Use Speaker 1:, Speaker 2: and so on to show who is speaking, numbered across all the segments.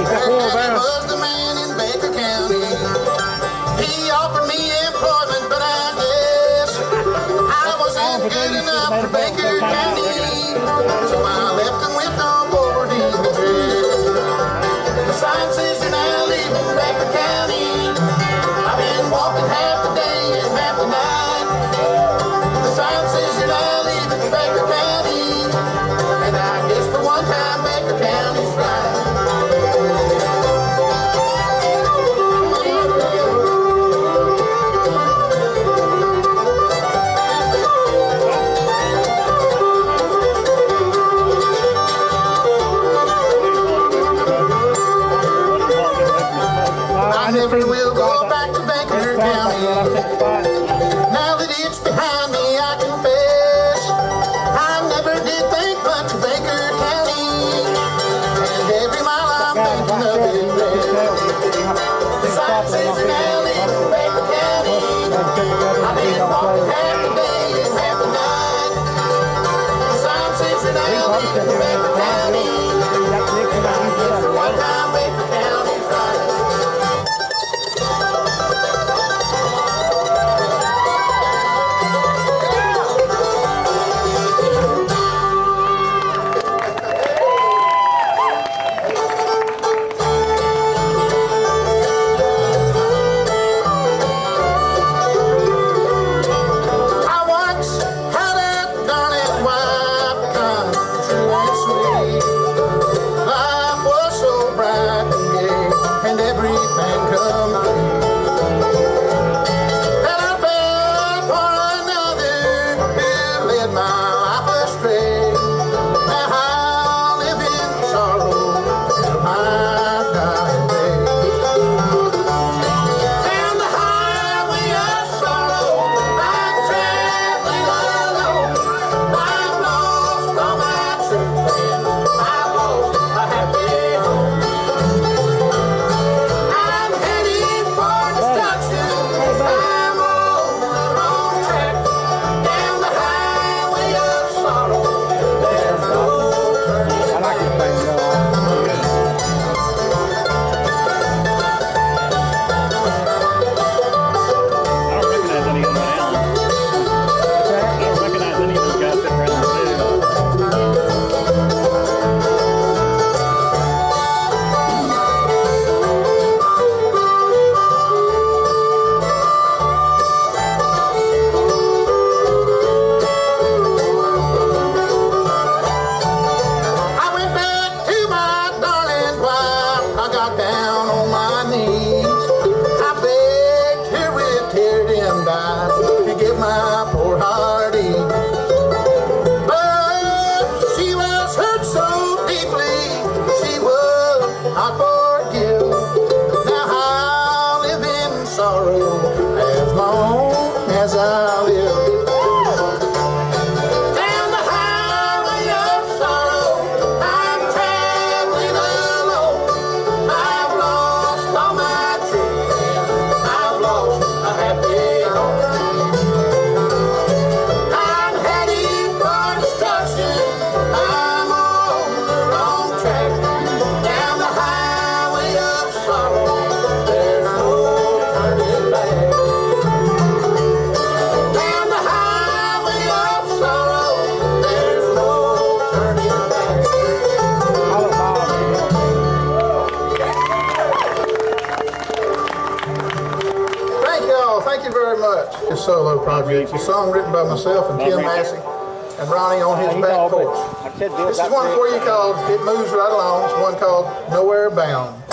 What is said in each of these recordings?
Speaker 1: Daddy was the man in Baker County. He offered me employment, but I guess I wasn't good enough for Baker County. So I left and went on board in the dress. The sign says you're now leaving Baker County. I've been walking half the day and half the night. The sign says you're now leaving Baker County. And I guess for one time Baker County's right. I never will go back to Baker County. Now that it's behind me, I confess I never did think much of Baker County. And every mile I'm thinking of it less. The sign says you're now leaving Baker County. I've been walking half the day and half the night. The sign says you're now leaving Baker County. And I guess for one time Baker County's right.
Speaker 2: Solo project. It's a song written by myself and Tim Massey and Ronnie on his back porch. This is one for you called It Moves Right Along. It's one called Nowhere Bound.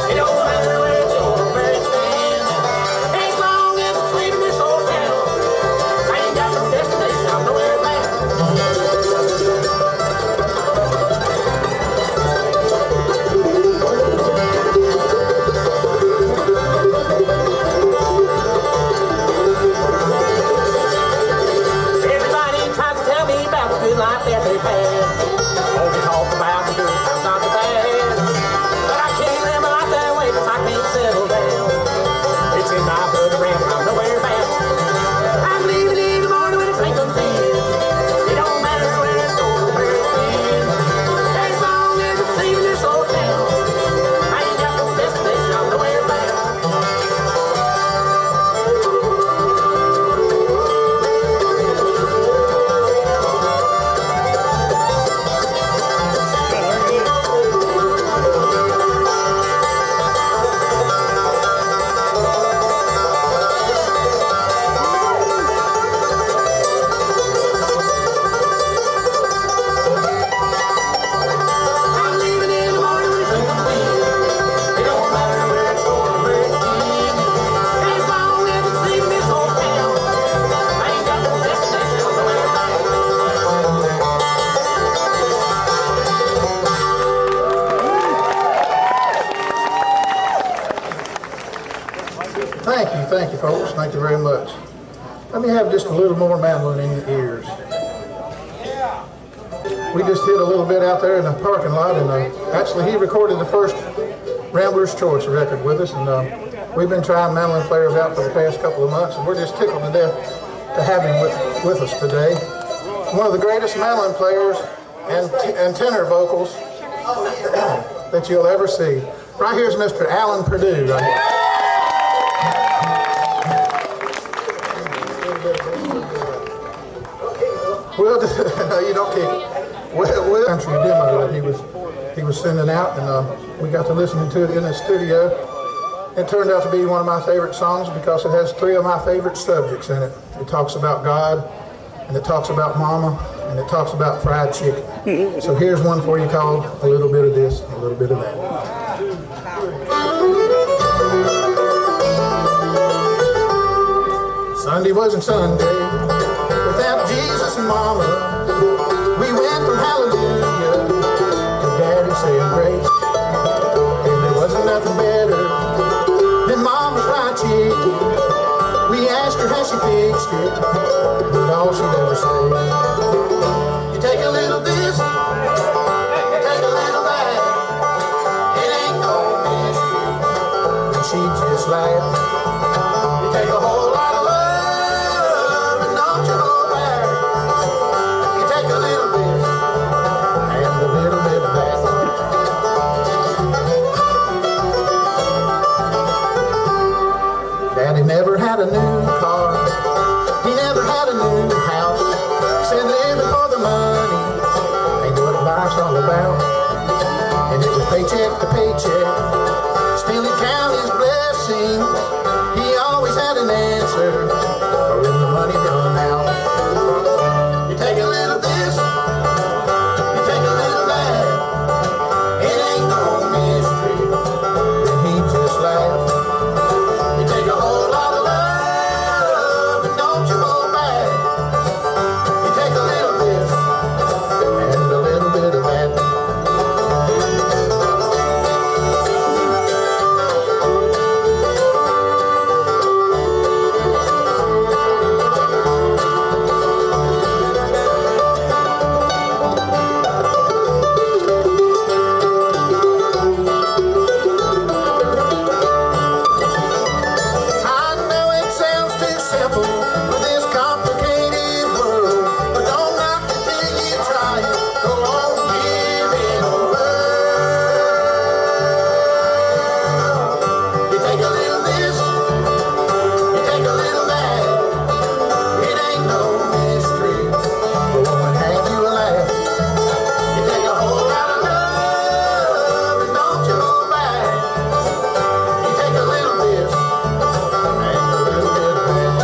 Speaker 1: It don't matter where it's
Speaker 2: Thank you, folks. Thank you very much. Let me have just a little more mandolin in your ears. We just did a little bit out there in the parking lot, and actually he recorded the first Rambler's Choice record with us, and we've been trying mandolin players out for the past couple of months, and we're just tickled to death to have him with us today. One of the greatest mandolin players and tenor vocals that you'll ever see. Right here's Mr. Alan Perdue. Right here. Well, no, you don't kick it. Well, country demo that he was sending out, and we got to listen to it in the studio. It turned out to be one of my favorite songs because it has three of my favorite subjects in it. It talks about God, and it talks about Mama, and it talks about fried chicken. So here's one for you called A Little Bit of This, A Little Bit of That. Sunday wasn't Sunday without Jesus and Mama. We went from hallelujah to Daddy saying grace. And there wasn't nothing better than Mama's fried chicken. We asked her how she fixed it, but all she'd ever say, you take a little this, you take a little that, it ain't no mystery. And she'd just laugh. You take a whole lot of love and don't you hold back. You take a little bit and a little bit of that. Daddy never had a new car. He never had a new house. Said living for the money ain't what life's all about. And it was paycheck to paycheck. Still he'd count his blessings. He always had an answer for when the money run out. You take a little this, you take a little that. It ain't no mystery. And he just laughed. You take a whole lot of love and don't you hold back. You take a little this and a little bit of that. I know it sounds too simple for this complicated world, but don't knock it till you try it. Go on, give it a whirl. You take a little this, you take a little that. It ain't no mystery, but woman, have you a laugh. You take a whole lot of love and don't you hold back. You take a little this and a little bit of that.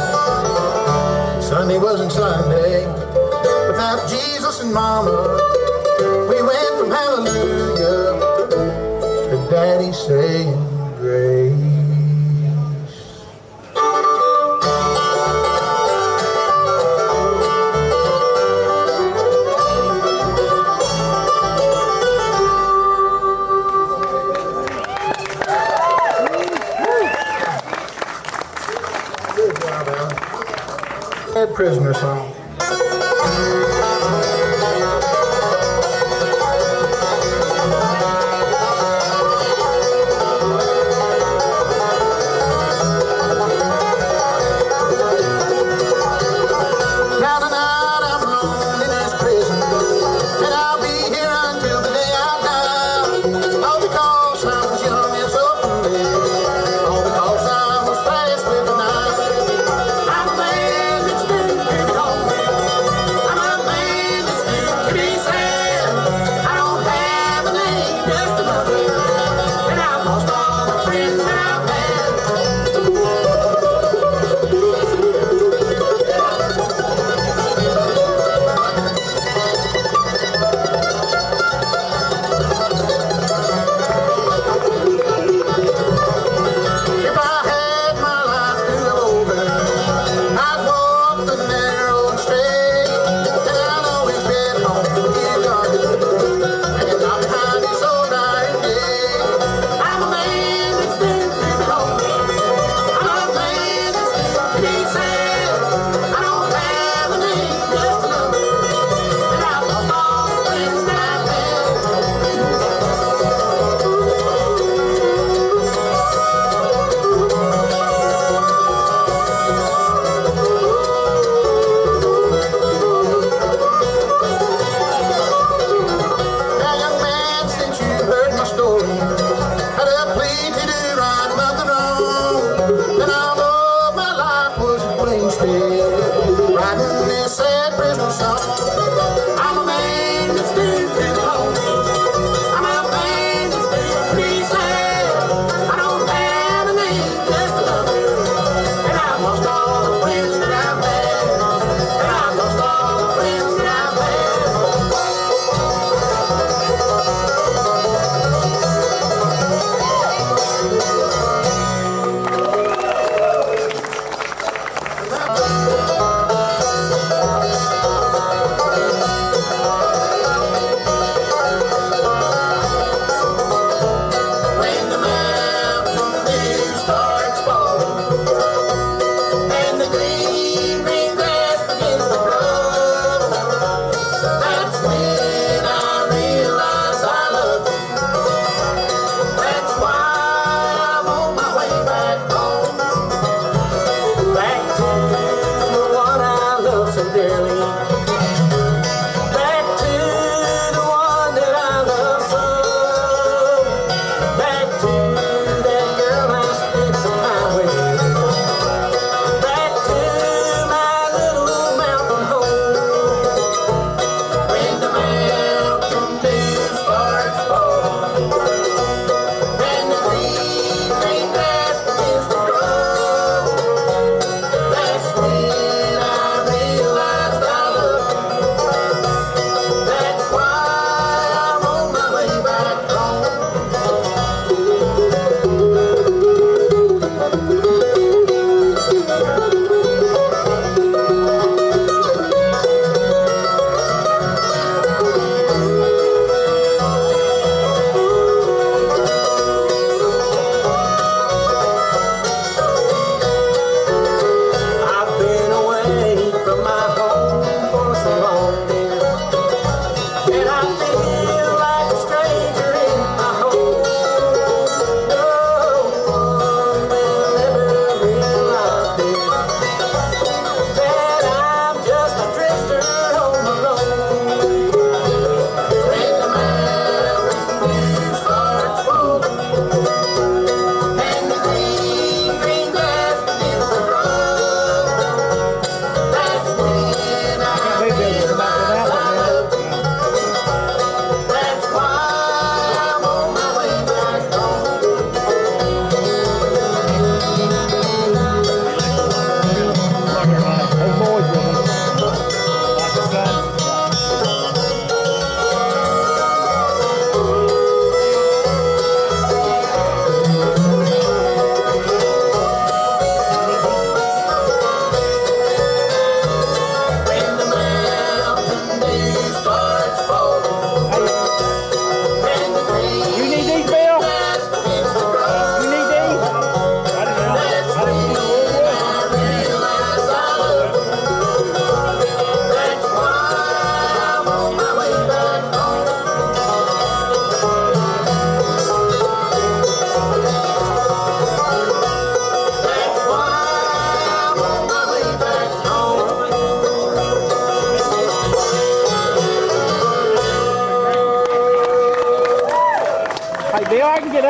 Speaker 2: Sunday wasn't Sunday without Jesus and Mama. We went from hallelujah to Daddy saying grace. Good job, Alan. That prisoner song. Now tonight I'm alone in this prison, and I'll be here until the day I die. All because I was young and so foolish, all because I was fast with the knife. I'm a man that's been on me. I'm a man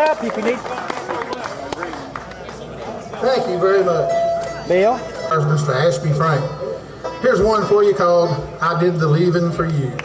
Speaker 3: up if you need.
Speaker 2: Thank you very much.
Speaker 3: Bill?
Speaker 2: There's Mr. Ashby Frank. Here's one for you called I Did the Leaving for You.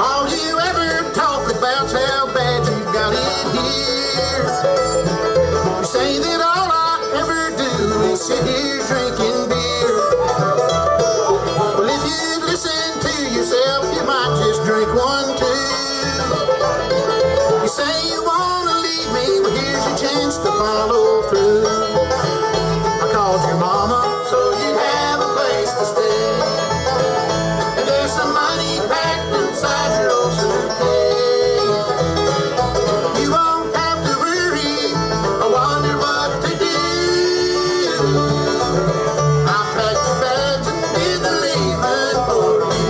Speaker 2: All you ever talk about's how bad you got it here. You say that all I ever do is sit here drinking beer. Well, if you listen to yourself, you might just drink one too. You say you wanna leave me, well here's your chance to follow through. I called your mama so you'd have a place to stay. And there's some money packed inside your old suitcase. You won't have to worry or wonder what to do. I packed your bags and did the leaving for you.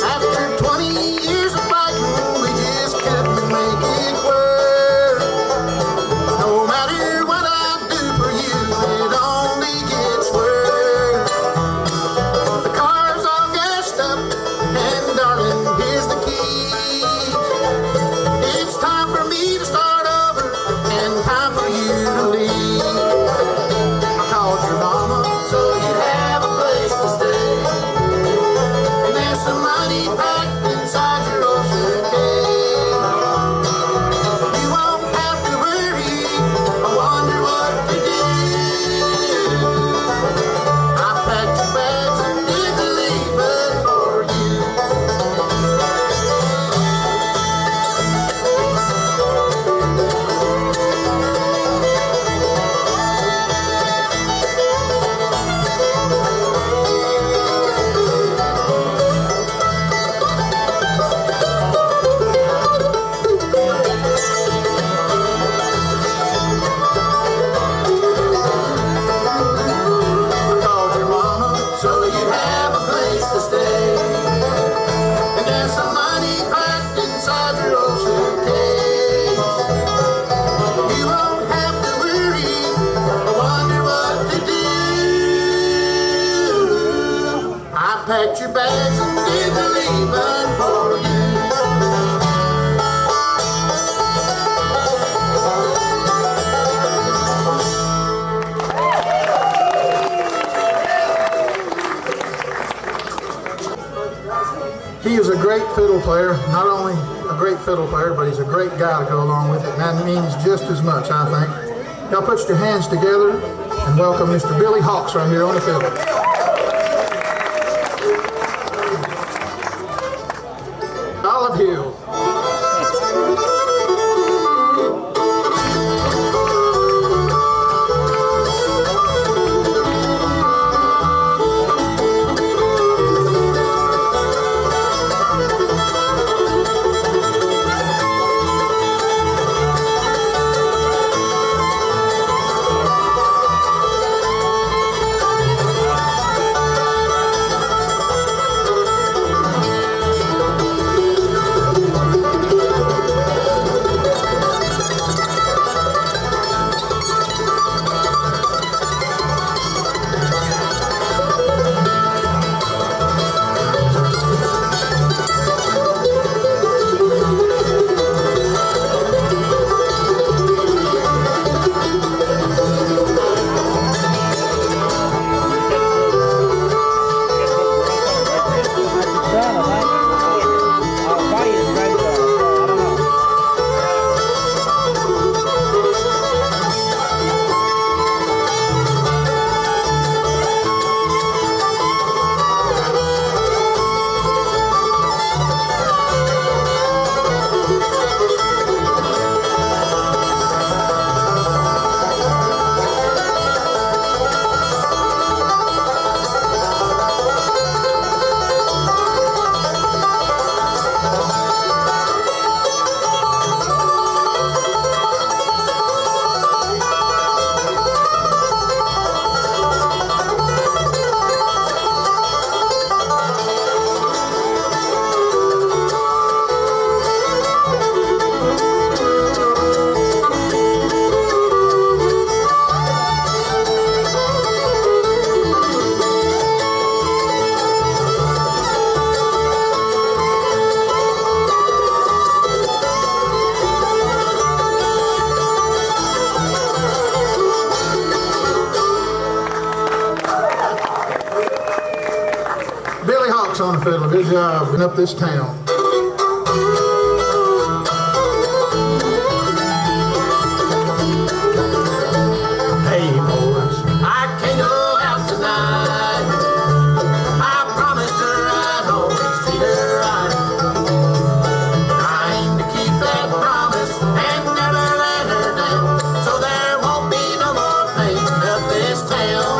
Speaker 2: After 20 years of fighting, we just couldn't make it work. No matter what I do for you, it only gets worse. The car's all gassed up, and darling, here's the key. It's time for me to start over, and time for you to leave. I called your mama so you'd have a place to stay. And there's some money packed inside your old suitcase. You won't have to worry or wonder what to do. I packed your bags and did the leaving for you. I called your mama so you'd have a place to stay. And there's some money packed inside your old suitcase. You won't have to worry or wonder what to do. I packed your bags and did the leaving for you. He is a great fiddle player, not only a great fiddle player, but he's a great guy to go along with it, and that means just as much, I think. Y'all put your hands together and welcome Mr. Billy Hawks right here on the fiddle. Olive Hill. fiddle. Good job in up this town. Hey boys, I can't go out tonight. I promised her I'd always treat her right. I aim to keep that promise and never let her down, so there won't be no more pain up this town.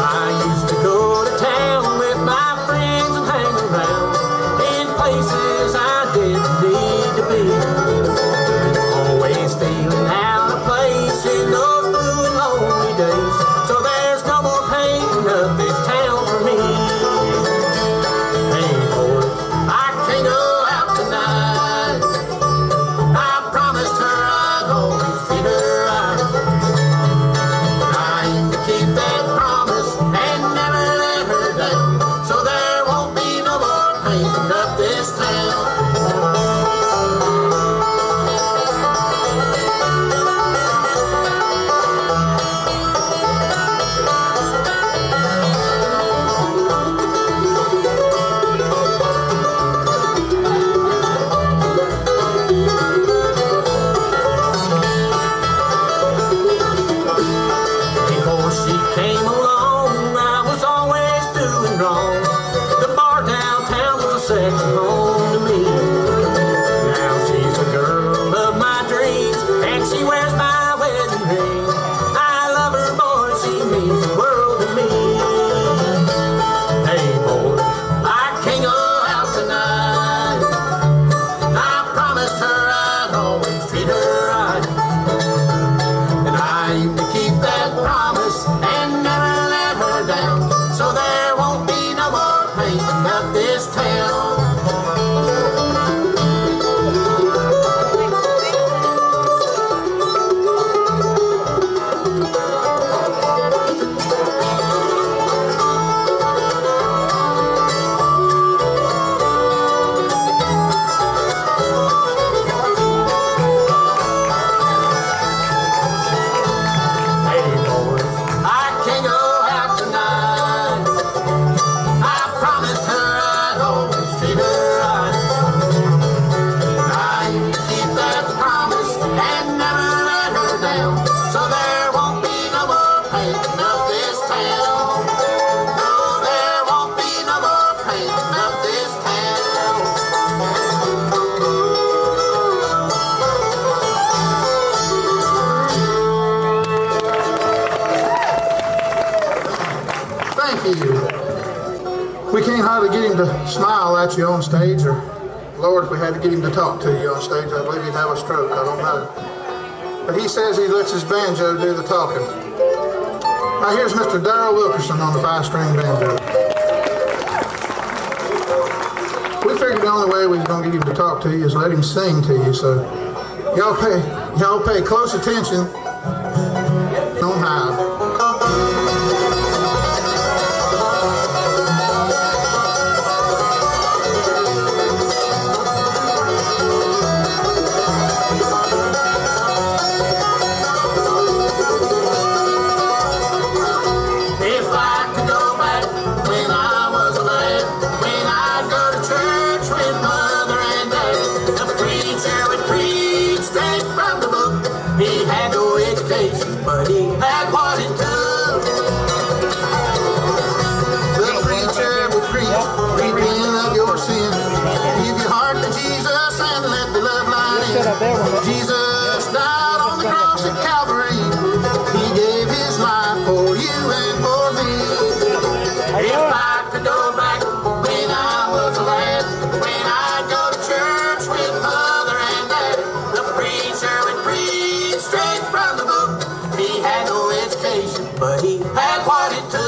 Speaker 2: I used to go to town with my friends and hang around in places I didn't need to be. Always feeling out of place in those blue and lonely days, so there's no more pain up this town for me. Hey boys, I can't go out tonight. I promised her I'd always treat her right. I aim to keep that promise and never let her down, so there won't be no more pain up this town. Before she came along, I was always doing wrong. The bar downtown was a second home to me. Now she's a girl of my dreams, and she wears my wedding ring. I love her, boy, she means the world to me. Hey boys, I can't go out tonight. I promised her I'd always treat her right. And I aim to keep that promise and never let her down, so there won't be no more pain up this town. Hey boys, I can't go out tonight. I promised her I'd always treat her right. I aim to keep that promise and never let her down, so there won't be no more pain up this town. No, there won't be no more pain up this town. Thank you. We can't hardly get him to smile at you on stage, or Lord, if we had to get him to talk to you on stage, I believe he'd have a stroke. I don't know. But he says he lets his banjo do the talking. Now here's Mr. Darrell Wilkerson on the 5-string banjo. We figured the only way we was going to get him to talk to you is let him sing to you, so y'all pay close attention. Don't hide. If I could go back when I was a lad, when I'd go to church with mother and dad, the preacher would preach straight from the book. He had no education, but he had what it took. The preacher would preach, repent of your sin, give your heart to Jesus and let the love light in. Jesus died on the cross at Calvary. He gave his life for you and for me. If I could go back when I was a lad, when I'd go to church with mother and dad, the preacher would preach straight from the book. He had no education, but he had what it took.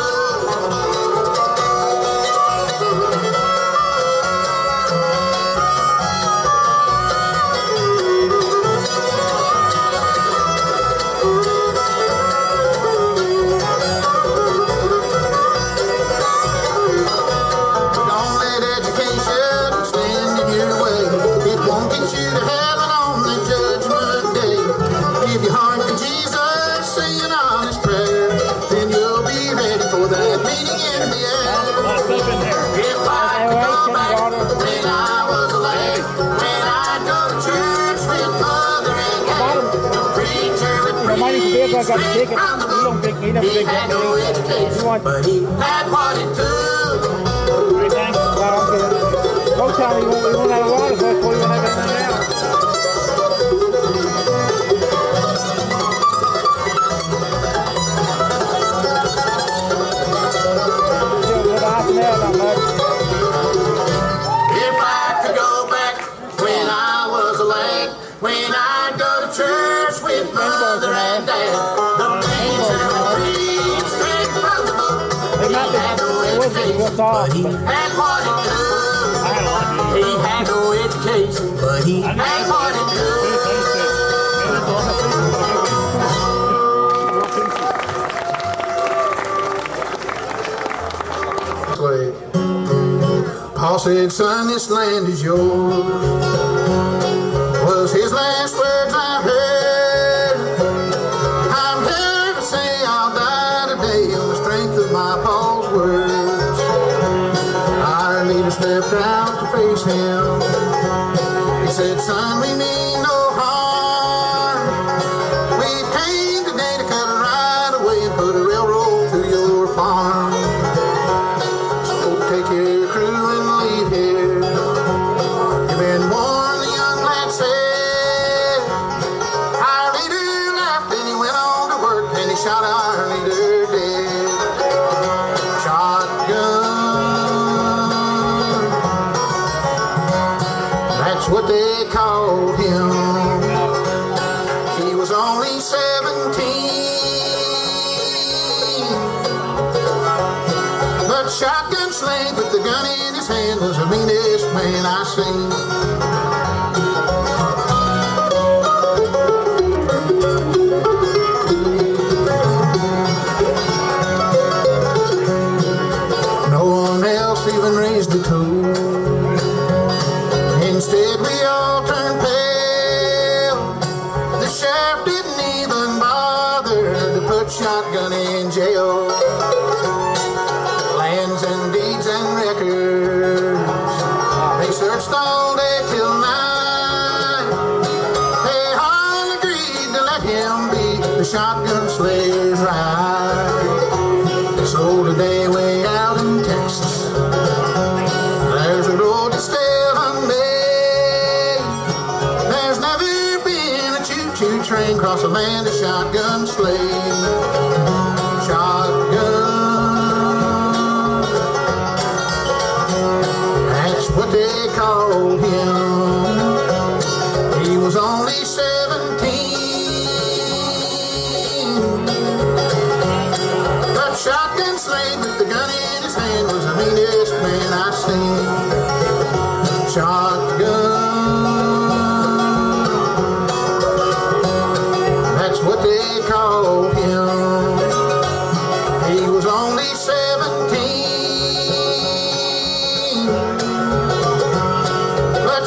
Speaker 1: came straight from the book. He had no education, but he had what it took.
Speaker 3: Don't tell me you won't have a water before you won't have anything else.
Speaker 1: If I could go back when I was a lad, when I'd go to church with mother and dad, the preacher would read straight from the book. He had no education, but he had what it took. He had no education, but he had what it took.
Speaker 2: Paul said, son, this land is yours, was his last words I heard. I'm here to say I'll die today on the strength of my Paul's words. Our leader stepped out to face him. He said, son, we mean no harm. We came today to cut a right away and put a railroad through your farm. Take your crew and leave here. You've been warned, the young lad said. Our leader laughed and he went on to work and he shot our leader dead. Shotgun, that's what they called him. He was only 17. But shotgun sling with the gun in his hand was the meanest man I seen. No one else even raised a tool. Instead we all turned pale. The sheriff didn't even bother to put shotgun in jail. Lands and deeds and records, they searched all day till night. They all agreed to let him be the shotgun slayer's right. So today way out in Texas, there's a road that's still unmade. There's never been a choo-choo train across the land of shotgun slaying. Shotgun, what they called him. He was only 17. But shotgun slayed with the gun in his hand was the meanest man I seen. Shotgun, that's what they called him. He was only 17.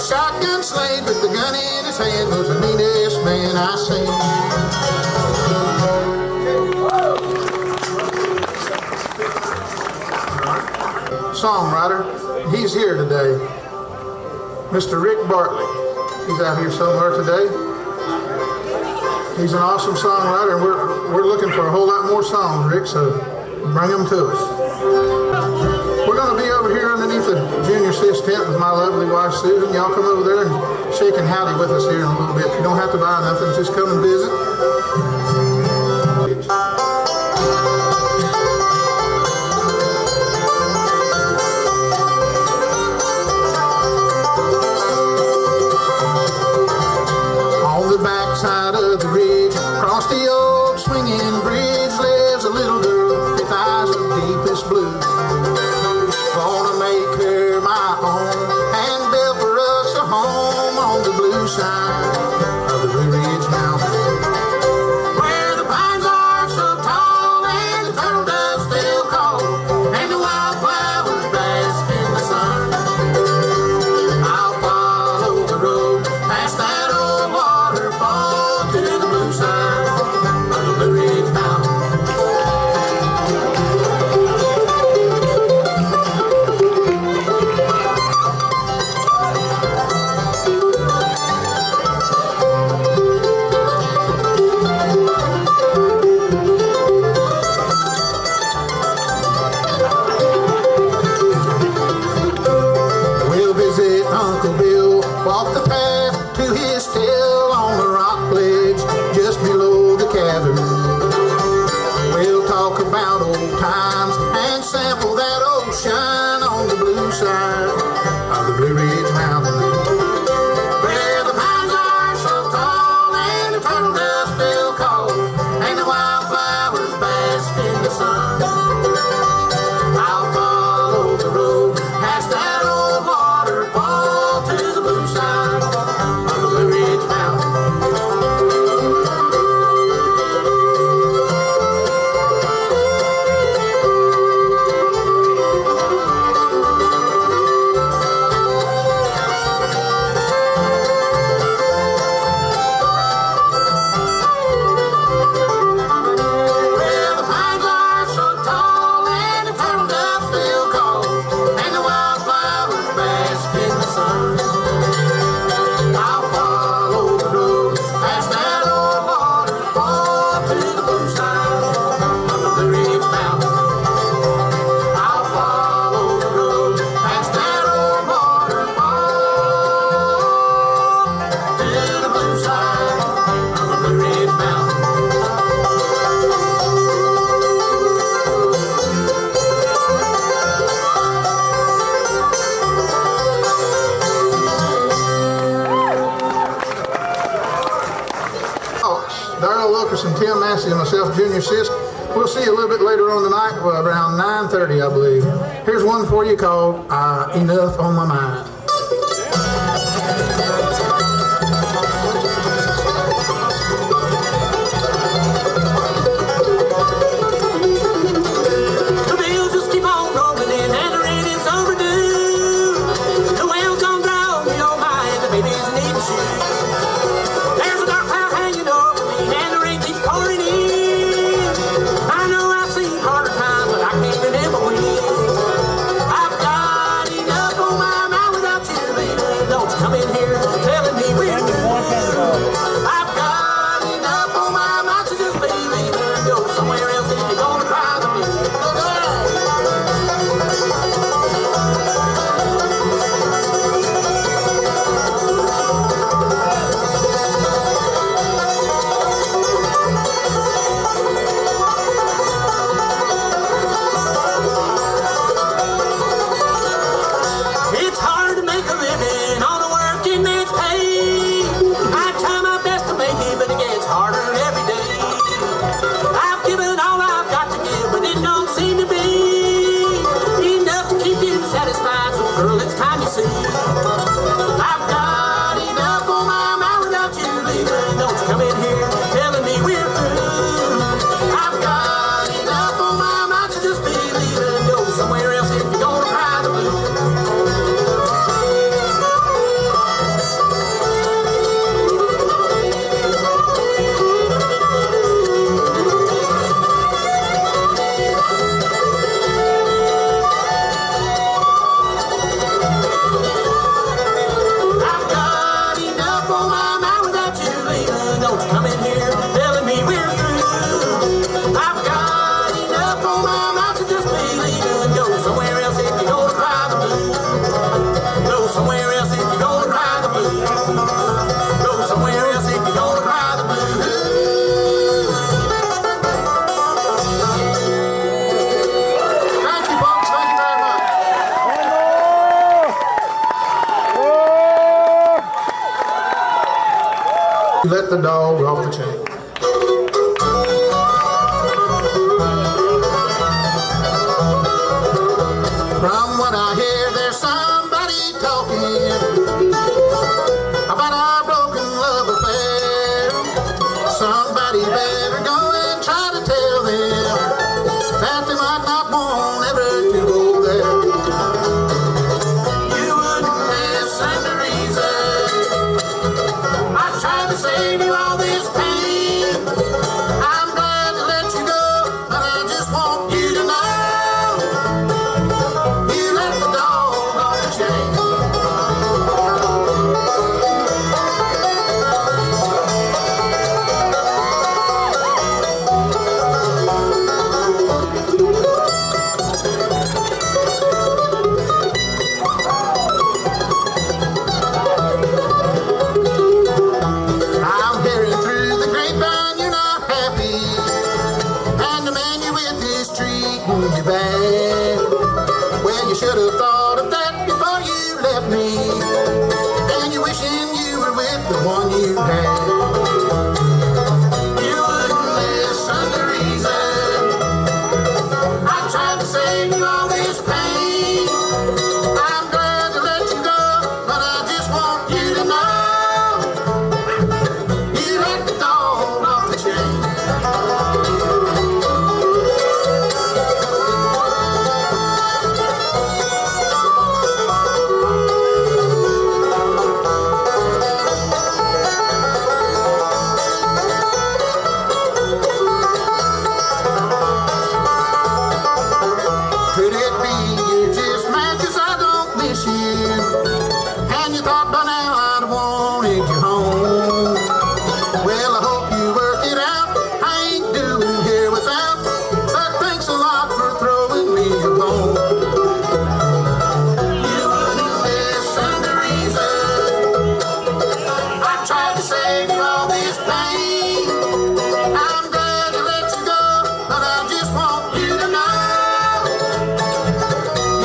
Speaker 2: Shotgun slayed with the gun in his hand was the meanest man I seen. Songwriter, he's here today. Mr. Rick Bartley. He's out here somewhere today. He's an awesome songwriter, and we're looking for a whole lot more songs, Rick, so bring them to us. We're going to be over here underneath the junior Sisk tent with my lovely wife Susan. Y'all come over there and shake and howdy with us here in a little bit. You don't have to buy nothing, just come and visit. On the backside of the ridge, across the old swinging bridge, lives a little girl with eyes of deepest blue. Gonna make her my own and build for us a home on the blue side of the Blue Ridge Mountain, where the pines are so tall and the turtle doves still call and the wildflowers bask in the sun. I'll follow the road past that old waterfall to the blue side of the Blue Ridge Mountain. side of the Blue Ridge Mountain, where the pines are so tall and the turtle doves feel cold and the wildflowers bask in the sun. I'll follow the road past that old waterfall to the blue side of the Blue Ridge Mountain. And Tim Massey and myself, Junior Sisk. We'll see you a little bit later on tonight, around 9:30, I believe. Here's one for you called Enough on My Mind.
Speaker 4: The bills just keep on rolling in and the rent is overdue. The well's gone dry on me, oh my, and the baby's needing shoes. There's a dark cloud hanging over me and the rain keeps pouring in. I know I've seen harder times, but I can't remember when. I've got enough on my mind without you, baby. Don't you come in here telling me we're through. I've got enough on my mind, so just leave me and go somewhere else if you're gonna cry the blues. It's hard to make a living on a working man's pay. I try my best to make it, but it gets harder every day. I've given all I've got to give, but it don't seem to be enough to keep you satisfied. So girl, it's time you see. I've got enough on my mind without you, baby. Don't you come in here telling me we're through. I've got enough on my mind, so just believe it and go somewhere else if you're gonna cry the blues. I've got enough on my mind without you, baby. Don't you come in here telling me we're through. I've got enough on my mind, so just believe it and go somewhere else if you're gonna cry the blues. Go somewhere else if you're gonna cry the blues. Go somewhere else if you're gonna cry the blues.
Speaker 2: Thank you, folks. Thank you very much. Let the dog off the chain. From what I hear, there's somebody talking about our broken love affair. Somebody better go and try to tell them that they might not want ever to go there. You wouldn't listen to reason. I tried to save you all this pain. the one you had. You wouldn't listen to reason. I tried to save you all this pain. I'm glad to let you go, but I just want you to know you let the dog off the chain. Could it be you're just mad 'cause I don't miss you? And you thought by now I'd have wanted you home. Well, I hope you work it out. I ain't doing here without. But thanks a lot for throwing me a bone. You wouldn't listen to reason. I tried to save you all this pain. I'm glad to let you go, but I just want you to know.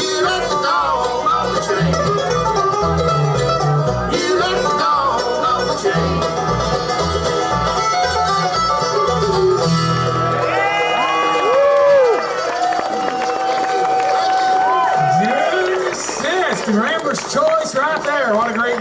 Speaker 2: You let the dog off the chain. You let the dog off the chain.
Speaker 5: Junior Sisk, Rambler's choice right there. What a great